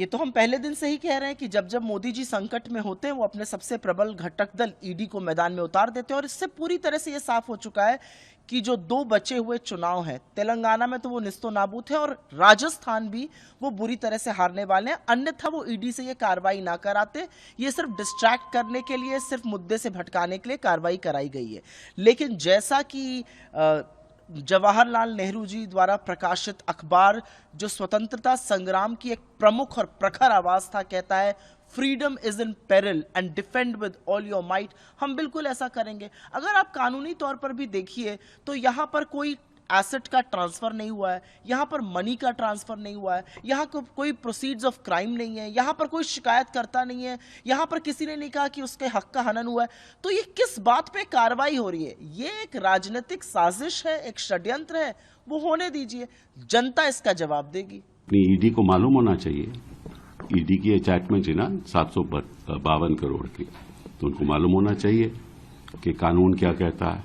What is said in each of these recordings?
ये तो हम पहले दिन से ही कह रहे हैं कि जब जब मोदी जी संकट में होते हैं वो अपने सबसे प्रबल घटक दल ईडी को मैदान में उतार देते हैं। और इससे पूरी तरह से ये साफ हो चुका है कि जो दो बचे हुए चुनाव हैं, तेलंगाना में तो वो निस्तो नाबूद है और राजस्थान भी वो बुरी तरह से हारने वाले हैं। अन्यथा वो ईडी से ये कार्रवाई ना कराते। ये सिर्फ डिस्ट्रैक्ट करने के लिए, सिर्फ मुद्दे से भटकाने के लिए कार्रवाई कराई गई है। लेकिन जैसा कि जवाहरलाल नेहरू जी द्वारा प्रकाशित अखबार जो स्वतंत्रता संग्राम की एक प्रमुख और प्रखर आवाज था, कहता है freedom is in peril and defend with all your might, हम बिल्कुल ऐसा करेंगे। अगर आप कानूनी तौर पर भी देखिए तो यहां पर कोई एसेट का ट्रांसफर नहीं हुआ है, यहां पर मनी का ट्रांसफर नहीं हुआ है, यहां कोई प्रोसीड्स ऑफ क्राइम नहीं है, यहां पर कोई शिकायत करता नहीं है, यहां पर किसी ने नहीं कहा कि उसके हक का हनन हुआ है। तो ये किस बात पे कार्रवाई हो रही है? ये एक राजनीतिक साजिश है, एक षड्यंत्र है। वो होने दीजिए, जनता इसका जवाब देगी। ईडी को मालूम होना चाहिए, ईडी की अटैचमेंट है ना 752 करोड़ की, तो उनको मालूम होना चाहिए कि कानून क्या कहता है।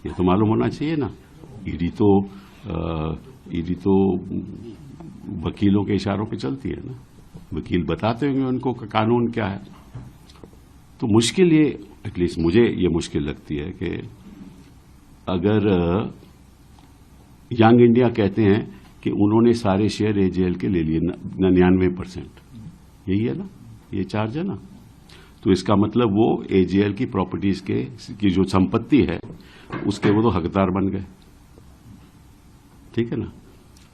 ये तो मालूम होना चाहिए ना। ईडी तो वकीलों के इशारों पे चलती है ना, वकील बताते होंगे उनको कि कानून क्या है। तो मुश्किल ये, एटलीस्ट मुझे ये मुश्किल लगती है कि अगर यंग इंडिया कहते हैं कि उन्होंने सारे शेयर एजेएल के ले लिए 99%, यही है ना, ये चार्ज है ना। तो इसका मतलब वो एजेएल की प्रॉपर्टीज की जो संपत्ति है उसके वो तो हकदार बन गए, ठीक है ना।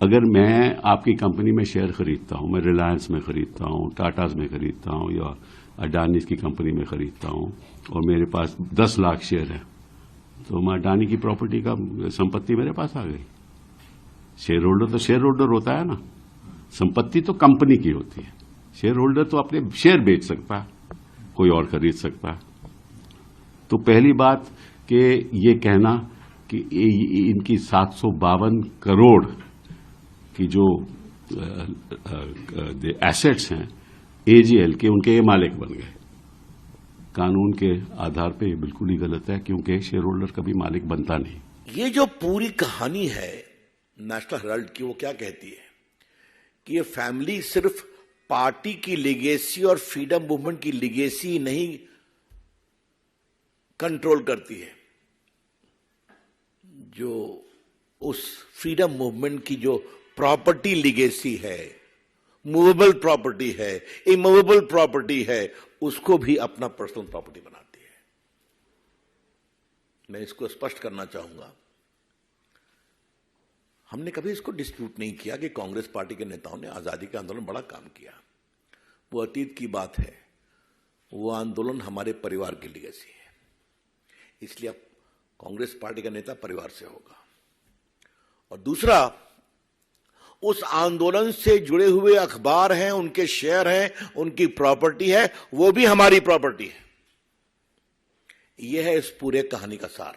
अगर मैं आपकी कंपनी में शेयर खरीदता हूं, मैं रिलायंस में खरीदता हूं, टाटाज में खरीदता हूं या अडानी की कंपनी में खरीदता हूं और मेरे पास 10 लाख शेयर है, तो मैं अडानी की प्रॉपर्टी का संपत्ति मेरे पास आ गई। शेयर होल्डर तो शेयर होल्डर होता है ना, संपत्ति तो कंपनी की होती है। शेयर होल्डर तो अपने शेयर बेच सकता है, कोई और खरीद सकता है। तो पहली बात कि ये कहना कि इनकी 752 करोड़ की जो एसेट्स हैं एजेएल के, उनके ये मालिक बन गए, कानून के आधार पे ये बिल्कुल ही गलत है, क्योंकि शेयर होल्डर कभी मालिक बनता नहीं। ये जो पूरी कहानी है नेशनल हेराल्ड की, वो क्या कहती है कि ये फैमिली सिर्फ पार्टी की लिगेसी और फ्रीडम मूवमेंट की लिगेसी नहीं कंट्रोल करती है, जो उस फ्रीडम मूवमेंट की जो प्रॉपर्टी लिगेसी है, मूवेबल प्रॉपर्टी है, इमूवेबल प्रॉपर्टी है, उसको भी अपना पर्सनल प्रॉपर्टी बनाती है। मैं इसको स्पष्ट करना चाहूंगा, हमने कभी इसको डिस्प्यूट नहीं किया कि कांग्रेस पार्टी के नेताओं ने आजादी के आंदोलन में बड़ा काम किया, वो अतीत की बात है। वो आंदोलन हमारे परिवार की लिगेसी है, इसलिए अब कांग्रेस पार्टी का नेता परिवार से होगा। और दूसरा, उस आंदोलन से जुड़े हुए अखबार हैं, उनके शेयर हैं, उनकी प्रॉपर्टी है, वो भी हमारी प्रॉपर्टी है। यह है इस पूरे कहानी का सार।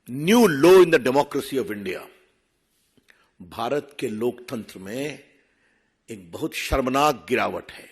New low in the democracy of India, Bharat के लोकतंत्र में एक बहुत शर्मनाक गिरावट है।